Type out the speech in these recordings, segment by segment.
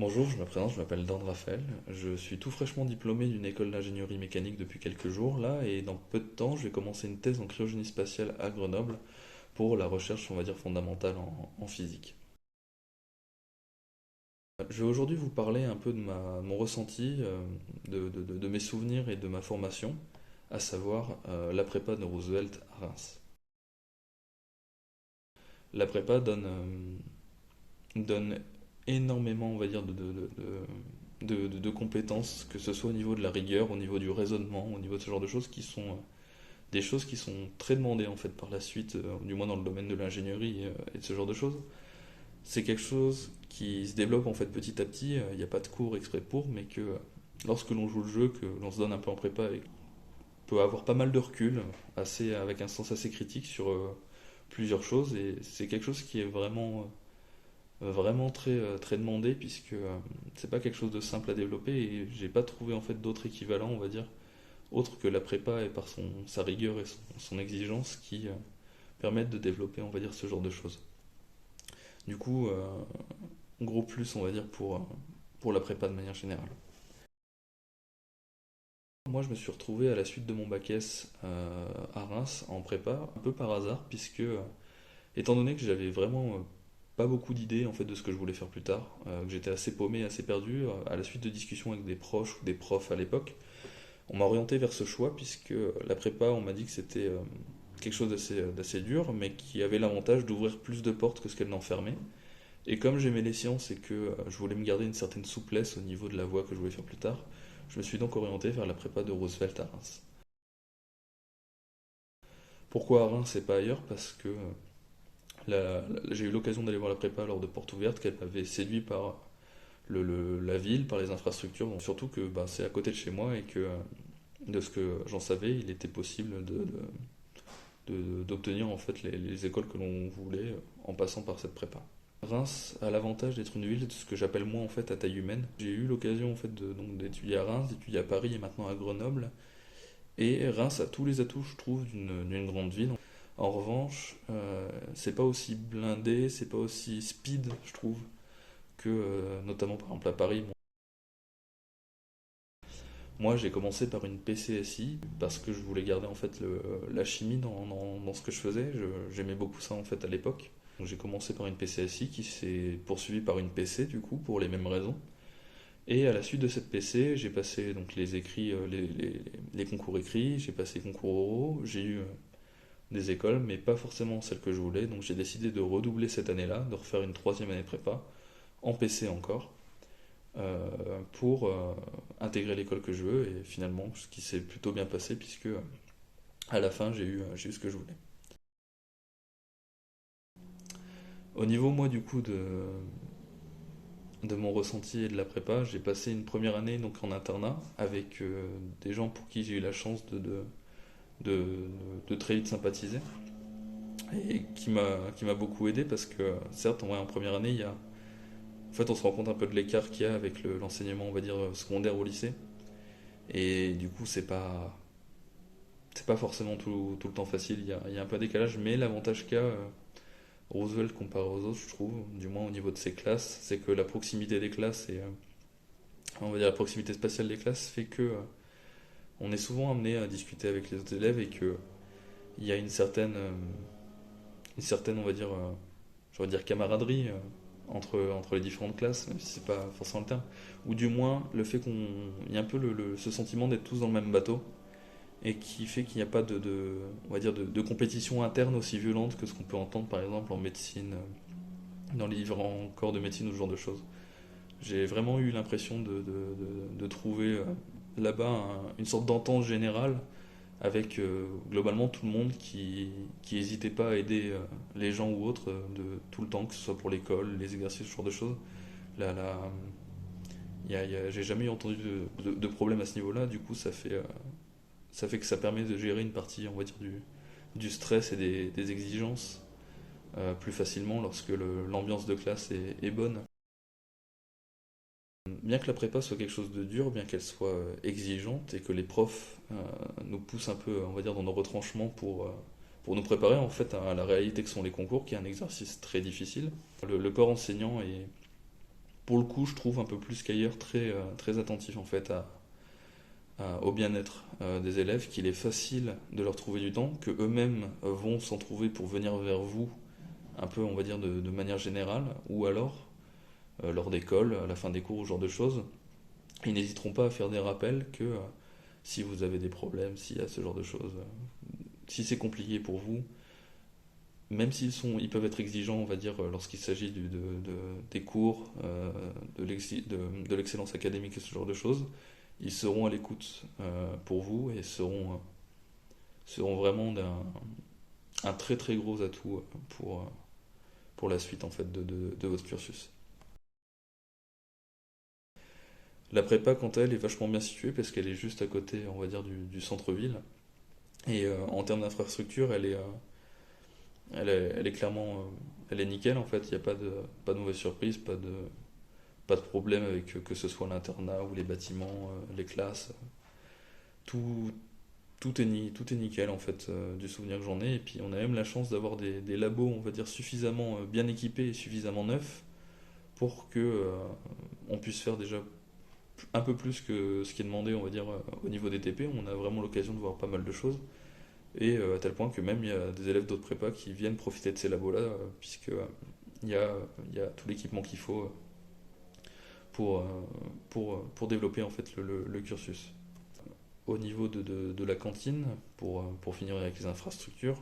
Bonjour, je me présente, je m'appelle Dan Raphaël. Je suis tout fraîchement diplômé d'une école d'ingénierie mécanique depuis quelques jours là, et dans peu de temps, je vais commencer une thèse en cryogénie spatiale à Grenoble pour la recherche, on va dire, fondamentale en physique. Je vais aujourd'hui vous parler un peu de mon ressenti, de mes souvenirs et de ma formation, à savoir la prépa de Roosevelt à Reims. La prépa donne énormément, on va dire, de compétences, que ce soit au niveau de la rigueur, au niveau du raisonnement, au niveau de ce genre de choses qui sont des choses qui sont très demandées en fait par la suite, du moins dans le domaine de l'ingénierie et de ce genre de choses. C'est quelque chose qui se développe en fait petit à petit. Il n'y a pas de cours exprès pour, mais que lorsque l'on joue le jeu, que l'on se donne un peu en prépa, et peut avoir pas mal de recul, avec un sens assez critique sur plusieurs choses, et c'est quelque chose qui est vraiment très demandé puisque c'est pas quelque chose de simple à développer et j'ai pas trouvé en fait d'autres équivalents, on va dire, autres que la prépa et par sa rigueur et son exigence qui permettent de développer, on va dire, ce genre de choses. Du coup, gros plus, on va dire, pour la prépa de manière générale. Moi, je me suis retrouvé à la suite de mon bac S à Reims en prépa, un peu par hasard, puisque étant donné que j'avais vraiment pas beaucoup d'idées en fait de ce que je voulais faire plus tard, que j'étais assez paumé, assez perdu, à la suite de discussions avec des proches ou des profs à l'époque, on m'a orienté vers ce choix puisque la prépa, on m'a dit que c'était quelque chose d'assez dur, mais qui avait l'avantage d'ouvrir plus de portes que ce qu'elle n'enfermait. Et comme j'aimais les sciences et que je voulais me garder une certaine souplesse au niveau de la voie que je voulais faire plus tard, je me suis donc orienté vers la prépa de Roosevelt à Reims. Pourquoi à Reims et pas ailleurs? Parce que j'ai eu l'occasion d'aller voir la prépa lors de Portes Ouvertes, qu'elle m'avait séduit par la ville, par les infrastructures, donc surtout que bah, c'est à côté de chez moi et que de ce que j'en savais, il était possible d'obtenir en fait les écoles que l'on voulait en passant par cette prépa. Reims a l'avantage d'être une ville de ce que j'appelle moi en fait à taille humaine. J'ai eu l'occasion en fait donc d'étudier à Reims, d'étudier à Paris et maintenant à Grenoble. Et Reims a tous les atouts, je trouve, d'une grande ville. En revanche, c'est pas aussi blindé, c'est pas aussi speed, je trouve, que notamment par exemple à Paris. Moi, j'ai commencé par une PCSI parce que je voulais garder en fait la chimie dans ce que je faisais. J'aimais beaucoup ça en fait à l'époque. Donc j'ai commencé par une PCSI qui s'est poursuivie par une PC du coup pour les mêmes raisons. Et à la suite de cette PC, j'ai passé donc les écrits, les concours écrits, j'ai passé les concours oraux, j'ai eu des écoles, mais pas forcément celles que je voulais. Donc j'ai décidé de redoubler cette année-là, de refaire une troisième année de prépa en PC encore pour intégrer l'école que je veux et finalement ce qui s'est plutôt bien passé puisque à la fin j'ai eu ce que je voulais. Au niveau moi du coup de mon ressenti et de la prépa, j'ai passé une première année donc en internat avec des gens pour qui j'ai eu la chance de, de très vite sympathiser et qui m'a beaucoup aidé parce que certes en première année en fait on se rend compte un peu de l'écart qu'il y a avec l'enseignement on va dire secondaire au lycée et du coup c'est pas forcément tout le temps facile, il y a un peu de décalage, mais l'avantage qu'a Roosevelt comparé aux autres, je trouve, du moins au niveau de ses classes, c'est que la proximité des classes et on va dire la proximité spatiale des classes fait que on est souvent amené à discuter avec les autres élèves et que il y a une certaine on va dire, j'aurais dire camaraderie entre les différentes classes, même si c'est pas forcément le terme, ou du moins le fait qu'on il y a un peu ce sentiment d'être tous dans le même bateau et qui fait qu'il n'y a pas on va dire de compétition interne aussi violente que ce qu'on peut entendre par exemple en médecine, dans les différents corps de médecine ou ce genre de choses. J'ai vraiment eu l'impression de trouver là-bas une sorte d'entente générale avec globalement tout le monde qui n'hésitait pas à aider les gens ou autres de tout le temps, que ce soit pour l'école, les exercices, ce genre de choses. Là, là, j'ai jamais entendu de problème à ce niveau-là, du coup ça fait que ça permet de gérer une partie, on va dire, du stress et des exigences plus facilement lorsque l'ambiance de classe est bonne. Bien que la prépa soit quelque chose de dur, bien qu'elle soit exigeante et que les profs nous poussent un peu, on va dire, dans nos retranchements pour nous préparer en fait à la réalité que sont les concours, qui est un exercice très difficile. Le corps enseignant est pour le coup, je trouve un peu plus qu'ailleurs très attentif en fait au bien-être des élèves, qu'il est facile de leur trouver du temps, que eux-mêmes vont s'en trouver pour venir vers vous, un peu, on va dire, de manière générale, ou alors lors d'école, à la fin des cours, ce genre de choses. Ils n'hésiteront pas à faire des rappels que si vous avez des problèmes, s'il y a ce genre de choses, si c'est compliqué pour vous, même ils peuvent être exigeants, on va dire, lorsqu'il s'agit des cours, de l'excellence académique et ce genre de choses, ils seront à l'écoute pour vous et seront vraiment un très très gros atout pour la suite en fait de votre cursus. La prépa, quant à elle, est vachement bien située parce qu'elle est juste à côté, on va dire, du centre-ville. Et en termes d'infrastructure, elle est clairement, elle est nickel en fait. Il n'y a pas de mauvaise surprise, pas de problème avec que ce soit l'internat ou les bâtiments, les classes. Tout, tout est nickel en fait, du souvenir que j'en ai. Et puis on a même la chance d'avoir des labos, on va dire, suffisamment bien équipés et suffisamment neufs pour que on puisse faire déjà un peu plus que ce qui est demandé, on va dire, au niveau des TP. On a vraiment l'occasion de voir pas mal de choses. Et à tel point que même il y a des élèves d'autres prépas qui viennent profiter de ces labos-là, puisque il y a tout l'équipement qu'il faut pour, euh, pour développer en fait le cursus. Au niveau de la cantine, pour finir avec les infrastructures,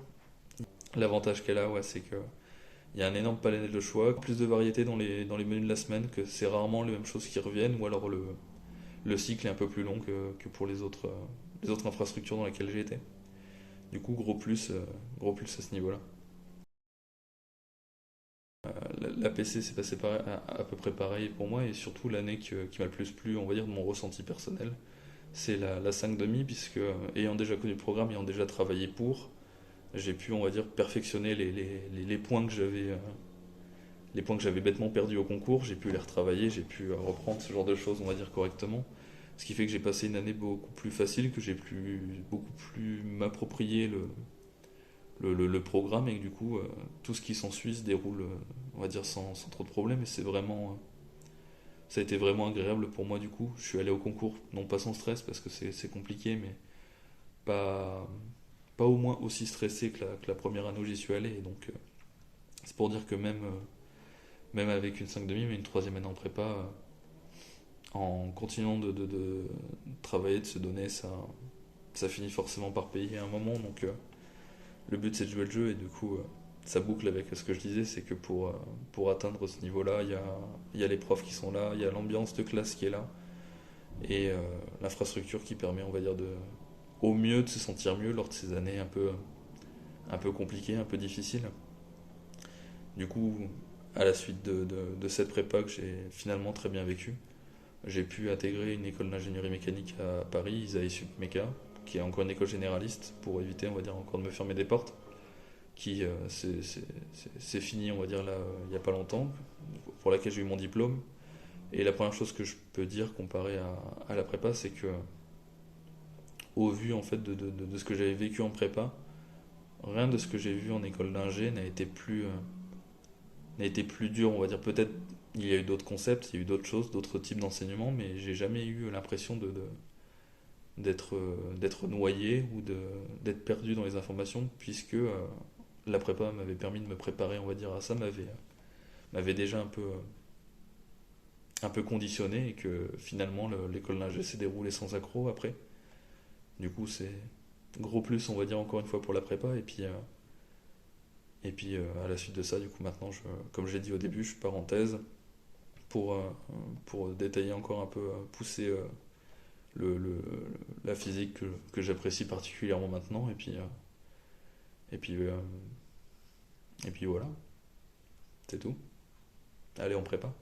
l'avantage qu'elle a, ouais, c'est que il y a un énorme panel de choix, plus de variété dans les menus de la semaine, que c'est rarement les mêmes choses qui reviennent, ou alors le cycle est un peu plus long que pour les autres infrastructures dans lesquelles j'ai été. Du coup, gros plus à ce niveau-là. La PC s'est passé à peu près pareil pour moi, et surtout l'année qui m'a le plus plu, on va dire, de mon ressenti personnel, c'est la 5,5, puisque ayant déjà connu le programme, ayant déjà travaillé pour, j'ai pu, on va dire, perfectionner les points que les points que j'avais bêtement perdus au concours, j'ai pu les retravailler, j'ai pu reprendre ce genre de choses, on va dire, correctement. Ce qui fait que j'ai passé une année beaucoup plus facile, que j'ai pu beaucoup plus m'approprier le programme et que du coup, tout ce qui s'ensuit se déroule, on va dire, sans trop de problèmes. Et ça a été vraiment agréable pour moi du coup. Je suis allé au concours, non pas sans stress parce que c'est compliqué, mais pas, pas au moins aussi stressé que la première année où j'y suis allé. Et donc, c'est pour dire que même avec une 5,5, mais une troisième année en prépa, en continuant de travailler, de se donner, ça finit forcément par payer à un moment. Donc, le but c'est de jouer le jeu et du coup, ça boucle avec ce que je disais, c'est que pour atteindre ce niveau-là, il y a les profs qui sont là, il y a l'ambiance de classe qui est là et l'infrastructure qui permet, on va dire, au mieux de se sentir mieux lors de ces années un peu compliquées, un peu difficiles. Du coup, à la suite de cette prépa que j'ai finalement très bien vécu, j'ai pu intégrer une école d'ingénierie mécanique à Paris, ISAE Sup Méca, qui est encore une école généraliste, pour éviter, on va dire, encore de me fermer des portes, qui c'est fini, on va dire, là, il n'y a pas longtemps, pour laquelle j'ai eu mon diplôme. Et la première chose que je peux dire comparé à la prépa, c'est que, au vu en fait de ce que j'avais vécu en prépa, rien de ce que j'ai vu en école d'ingé n'a été plus dur, on va dire. Peut-être il y a eu d'autres concepts, il y a eu d'autres choses, d'autres types d'enseignements, mais j'ai jamais eu l'impression d'être noyé ou d'être perdu dans les informations, puisque la prépa m'avait permis de me préparer, on va dire, à ça, m'avait déjà un peu conditionné, et que finalement l'école d'ingé s'est déroulée sans accroc après. Du coup, c'est gros plus, on va dire, encore une fois pour la prépa, et puis à la suite de ça, du coup, maintenant, comme j'ai dit au début, je pars en thèse pour, euh, pour détailler encore un peu, pousser le, le- la physique que j'apprécie particulièrement maintenant, et puis, euh, et puis voilà, c'est tout. Allez, on prépa.